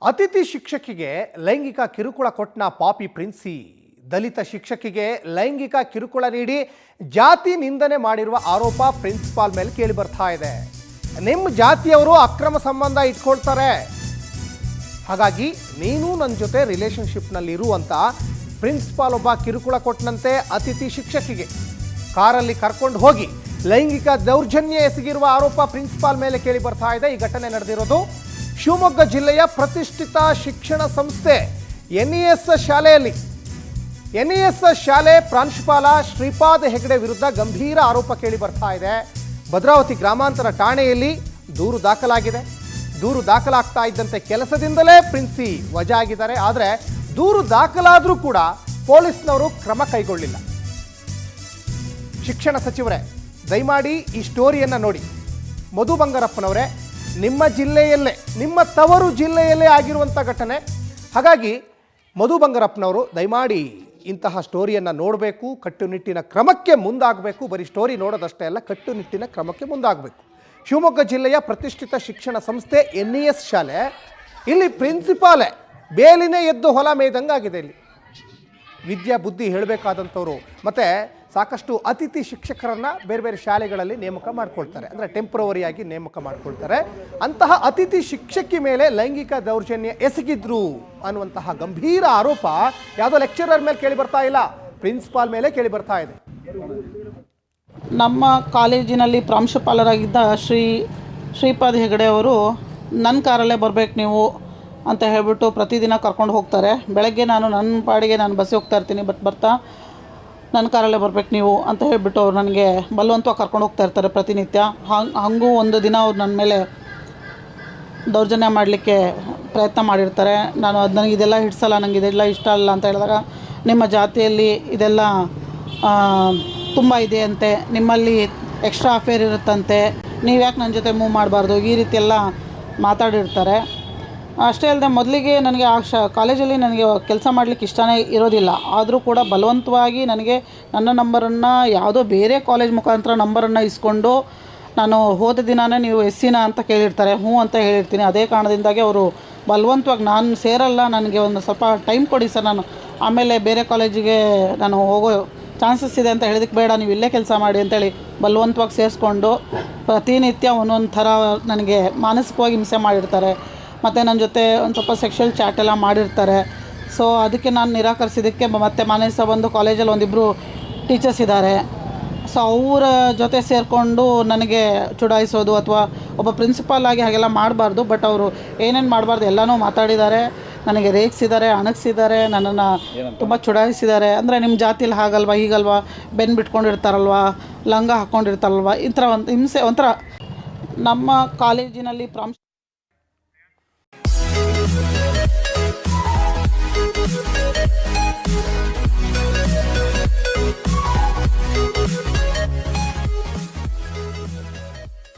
ಅತಿಥಿ ಶಿಕ್ಷಕಿಗೆ ಲೈಂಗಿಕ ಕಿರುಕುಳ ಕೊಟ್ಟನ ಪಾಪಿ ಪ್ರಿನ್ಸಿ. ದಲಿತ ಶಿಕ್ಷಕಿಗೆ ಲೈಂಗಿಕ ಕಿರುಕುಳ ನೀಡಿ ಜಾತಿ ನಿಂದನೆ ಮಾಡಿರುವ ಆರೋಪ ಪ್ರಿನ್ಸಿಪಾಲ್ ಮೇಲೆ ಕೇಳಿ ಬರ್ತಾ ಇದೆ. ನಿಮ್ಮ ಜಾತಿಯವರು ಅಕ್ರಮ ಸಂಬಂಧ ಇಟ್ಕೊಳ್ತಾರೆ, ಹಾಗಾಗಿ ನೀನು ನನ್ನ ಜೊತೆ ರಿಲೇಷನ್ಶಿಪ್ನಲ್ಲಿ ಇರುವಂತ ಪ್ರಿನ್ಸಿಪಾಲ್ ಒಬ್ಬ ಕಿರುಕುಳ ಕೊಟ್ಟನಂತೆ ಅತಿಥಿ ಶಿಕ್ಷಕಿಗೆ. ಕಾರಲ್ಲಿ ಕರ್ಕೊಂಡು ಹೋಗಿ ಲೈಂಗಿಕ ದೌರ್ಜನ್ಯ ಎಸಗಿರುವ ಆರೋಪ ಪ್ರಿನ್ಸಿಪಾಲ್ ಮೇಲೆ ಕೇಳಿ ಬರ್ತಾ ಇದೆ. ಈ ಘಟನೆ ನಡೆದಿರೋದು ಶಿವಮೊಗ್ಗ ಜಿಲ್ಲೆಯ ಪ್ರತಿಷ್ಠಿತ ಶಿಕ್ಷಣ ಸಂಸ್ಥೆ ಎನ್ಇಎಸ್ ಶಾಲೆಯಲ್ಲಿ. ಎನ್ಇಎಸ್ ಶಾಲೆ ಪ್ರಾಂಶುಪಾಲ ಶ್ರೀಪಾದ್ ಹೆಗಡೆ ವಿರುದ್ಧ ಗಂಭೀರ ಆರೋಪ ಕೇಳಿ ಬರ್ತಾ ಇದೆ. ಭದ್ರಾವತಿ ಗ್ರಾಮಾಂತರ ಠಾಣೆಯಲ್ಲಿ ದೂರು ದಾಖಲಾಗಿದೆ. ದೂರು ದಾಖಲಾಗ್ತಾ ಇದ್ದಂತೆ ಕೆಲಸದಿಂದಲೇ ಪ್ರಿನ್ಸಿ ವಜಾ ಆಗಿದ್ದಾರೆ. ಆದರೆ ದೂರು ದಾಖಲಾದರೂ ಕೂಡ ಪೊಲೀಸ್ನವರು ಕ್ರಮ ಕೈಗೊಳ್ಳಿಲ್ಲ. ಶಿಕ್ಷಣ ಸಚಿವರೇ, ದಯಮಾಡಿ ಈ ಸ್ಟೋರಿಯನ್ನು ನೋಡಿ. ಮಧು ಬಂಗಾರಪ್ಪನವರೇ, ನಿಮ್ಮ ಜಿಲ್ಲೆಯಲ್ಲೇ, ನಿಮ್ಮ ತವರು ಜಿಲ್ಲೆಯಲ್ಲೇ ಆಗಿರುವಂಥ ಘಟನೆ. ಹಾಗಾಗಿ ಮಧು ಬಂಗಾರಪ್ಪನವರು ದಯಮಾಡಿ ಇಂತಹ ಸ್ಟೋರಿಯನ್ನು ನೋಡಬೇಕು, ಕಟ್ಟುನಿಟ್ಟಿನ ಕ್ರಮಕ್ಕೆ ಮುಂದಾಗಬೇಕು. ಬರೀ ಸ್ಟೋರಿ ನೋಡೋದಷ್ಟೇ ಅಲ್ಲ, ಕಟ್ಟುನಿಟ್ಟಿನ ಕ್ರಮಕ್ಕೆ ಮುಂದಾಗಬೇಕು. ಶಿವಮೊಗ್ಗ ಜಿಲ್ಲೆಯ ಪ್ರತಿಷ್ಠಿತ ಶಿಕ್ಷಣ ಸಂಸ್ಥೆ ಎನ್ಇಎಸ್ ಶಾಲೆ, ಇಲ್ಲಿ ಪ್ರಿನ್ಸಿಪಾಲೇ ಬೇಲಿನೇ ಎದ್ದು ಹೊಲ ಮೇಯ್ದಂಗಾಗಿದೆ. ಇಲ್ಲಿ ವಿದ್ಯಾ ಬುದ್ಧಿ ಹೇಳಬೇಕಾದಂಥವ್ರು ಮತ್ತು ಸಾಕಷ್ಟು ಅತಿಥಿ ಶಿಕ್ಷಕರನ್ನು ಬೇರೆ ಬೇರೆ ಶಾಲೆಗಳಲ್ಲಿ ನೇಮಕ ಮಾಡ್ಕೊಳ್ತಾರೆ, ಅಂದರೆ ಟೆಂಪ್ರವರಿಯಾಗಿ ನೇಮಕ ಮಾಡ್ಕೊಳ್ತಾರೆ. ಅಂತಹ ಅತಿಥಿ ಶಿಕ್ಷಕಿ ಮೇಲೆ ಲೈಂಗಿಕ ದೌರ್ಜನ್ಯ ಎಸಗಿದ್ರು ಅನ್ನುವಂತಹ ಗಂಭೀರ ಆರೋಪ ಯಾವುದೋ ಲೆಕ್ಚರರ್ ಮೇಲೆ ಕೇಳಿ ಬರ್ತಾ ಇಲ್ಲ, ಪ್ರಿನ್ಸಿಪಾಲ್ ಮೇಲೆ ಕೇಳಿ ಬರ್ತಾ ಇದೆ. ನಮ್ಮ ಕಾಲೇಜಿನಲ್ಲಿ ಪ್ರಾಂಶುಪಾಲರಾಗಿದ್ದ ಶ್ರೀಪಾದ್ ಹೆಗಡೆ ಅವರು ನನ್ನ ಕಾರಲ್ಲೇ ಬರಬೇಕು ನೀವು ಅಂತ ಹೇಳಿಬಿಟ್ಟು ಪ್ರತಿದಿನ ಕರ್ಕೊಂಡು ಹೋಗ್ತಾರೆ. ಬೆಳಗ್ಗೆ ನಾನು ನನ್ನ ಪಾಡಿಗೆ ನಾನು ಬಸ್ಸಿಗೆ ಹೋಗ್ತಾ ಇರ್ತೀನಿ, ಬರ್ತಾ ನನ್ನ ಕಾರಲ್ಲೇ ಬರಬೇಕು ನೀವು ಅಂತ ಹೇಳಿಬಿಟ್ಟು ಅವ್ರು ನನಗೆ ಬಲವಂತವಾಗಿ ಕರ್ಕೊಂಡು ಹೋಗ್ತಾ ಇರ್ತಾರೆ ಪ್ರತಿನಿತ್ಯ. ಹಾಗೂ ಒಂದು ದಿನ ಅವ್ರು ನನ್ನ ಮೇಲೆ ದೌರ್ಜನ್ಯ ಮಾಡಲಿಕ್ಕೆ ಪ್ರಯತ್ನ ಮಾಡಿರ್ತಾರೆ. ನಾನು ಅದು ನನಗೆ ಇದೆಲ್ಲ ಹಿಡಿಸಲ್ಲ, ನನಗೆ ಇದೆಲ್ಲ ಇಷ್ಟ ಅಲ್ಲ ಅಂತ ಹೇಳಿದಾಗ, ನಿಮ್ಮ ಜಾತಿಯಲ್ಲಿ ಇದೆಲ್ಲ ತುಂಬ ಇದೆ ಅಂತೆ, ನಿಮ್ಮಲ್ಲಿ ಎಕ್ಸ್ಟ್ರಾ ಅಫೇರ್ ಇರುತ್ತಂತೆ, ನೀವು ಯಾಕೆ ನನ್ನ ಜೊತೆ ಮೂವ್ ಮಾಡಬಾರ್ದು, ಈ ರೀತಿ ಎಲ್ಲ ಮಾತಾಡಿರ್ತಾರೆ. ಅಷ್ಟೇ ಅಲ್ಲದೆ ಮೊದಲಿಗೆ ನನಗೆ ಕಾಲೇಜಲ್ಲಿ ನನಗೆ ಕೆಲಸ ಮಾಡಲಿಕ್ಕೆ ಇಷ್ಟನೇ ಇರೋದಿಲ್ಲ. ಆದರೂ ಕೂಡ ಬಲವಂತವಾಗಿ ನನಗೆ ನನ್ನ ನಂಬರನ್ನು ಯಾವುದೋ ಬೇರೆ ಕಾಲೇಜ್ ಮುಖಾಂತರ ನಂಬರನ್ನು ಇಸ್ಕೊಂಡು ನಾನು ಹೋದ ದಿನವೇ ನೀವು ಎಸ್ಸಿನ ಅಂತ ಕೇಳಿರ್ತಾರೆ. ಹ್ಞೂ ಅಂತ ಹೇಳಿರ್ತೀನಿ. ಅದೇ ಕಾರಣದಿಂದಾಗಿ ಅವರು ಬಲವಂತವಾಗಿ ನಾನು ಸೇರಲ್ಲ, ನನಗೆ ಒಂದು ಸ್ವಲ್ಪ ಟೈಮ್ ಕೊಡಿ ಸರ್, ನಾನು ಆಮೇಲೆ ಬೇರೆ ಕಾಲೇಜಿಗೆ ನಾನು ಹೋಗೋ ಚಾನ್ಸಸ್ ಇದೆ ಅಂತ ಹೇಳಿದಕ್ಕೆ, ಬೇಡ ನೀವು ಇಲ್ಲೇ ಕೆಲಸ ಮಾಡಿ ಅಂತೇಳಿ ಬಲವಂತವಾಗಿ ಸೇರಿಸ್ಕೊಂಡು ಪ್ರತಿನಿತ್ಯ ಒಂದೊಂದು ಥರ ನನಗೆ ಮಾನಸಿಕವಾಗಿ ಹಿಂಸೆ ಮಾಡಿರ್ತಾರೆ. ಮತ್ತು ನನ್ನ ಜೊತೆ ಒಂದು ಸ್ವಲ್ಪ ಸೆಕ್ಷುವಲ್ ಚಾಟ್ ಎಲ್ಲ ಮಾಡಿರ್ತಾರೆ. ಸೊ ಅದಕ್ಕೆ ನಾನು ನಿರಾಕರಿಸಿದ್ದಕ್ಕೆ ಮತ್ತೆ ಮನೆ ಸಹ ಬಂದು ಕಾಲೇಜಲ್ಲಿ ಒಂದಿಬ್ಬರು ಟೀಚರ್ಸ್ ಇದ್ದಾರೆ. ಸೊ ಅವರ ಜೊತೆ ಸೇರಿಕೊಂಡು ನನಗೆ ಚುಡಾಯಿಸೋದು, ಅಥವಾ ಒಬ್ಬ ಪ್ರಿನ್ಸಿಪಾಲ್ ಆಗಿ ಹಾಗೆಲ್ಲ ಮಾಡಬಾರ್ದು, ಬಟ್ ಅವರು ಏನೇನು ಮಾಡಬಾರ್ದು ಎಲ್ಲನೂ ಮಾತಾಡಿದ್ದಾರೆ. ನನಗೆ ರೇಗಿಸಿದ್ದಾರೆ, ಅಣಗಿಸಿದ್ದಾರೆ, ನನ್ನನ್ನು ತುಂಬ ಚುಡಾಯಿಸಿದ್ದಾರೆ. ಅಂದರೆ ನಿಮ್ಮ ಜಾತಿಲಿ ಹಾಗಲ್ವಾ, ಹೀಗಲ್ವಾ, ಬೆನ್ನು ಬಿಟ್ಕೊಂಡಿರ್ತಾರಲ್ವ, ಲಂಗ ಹಾಕ್ಕೊಂಡಿರ್ತಾರಲ್ವ, ಈ ಥರ ಒಂದು ಹಿಂಸೆ. ಒಂಥರ ನಮ್ಮ ಕಾಲೇಜಿನಲ್ಲಿ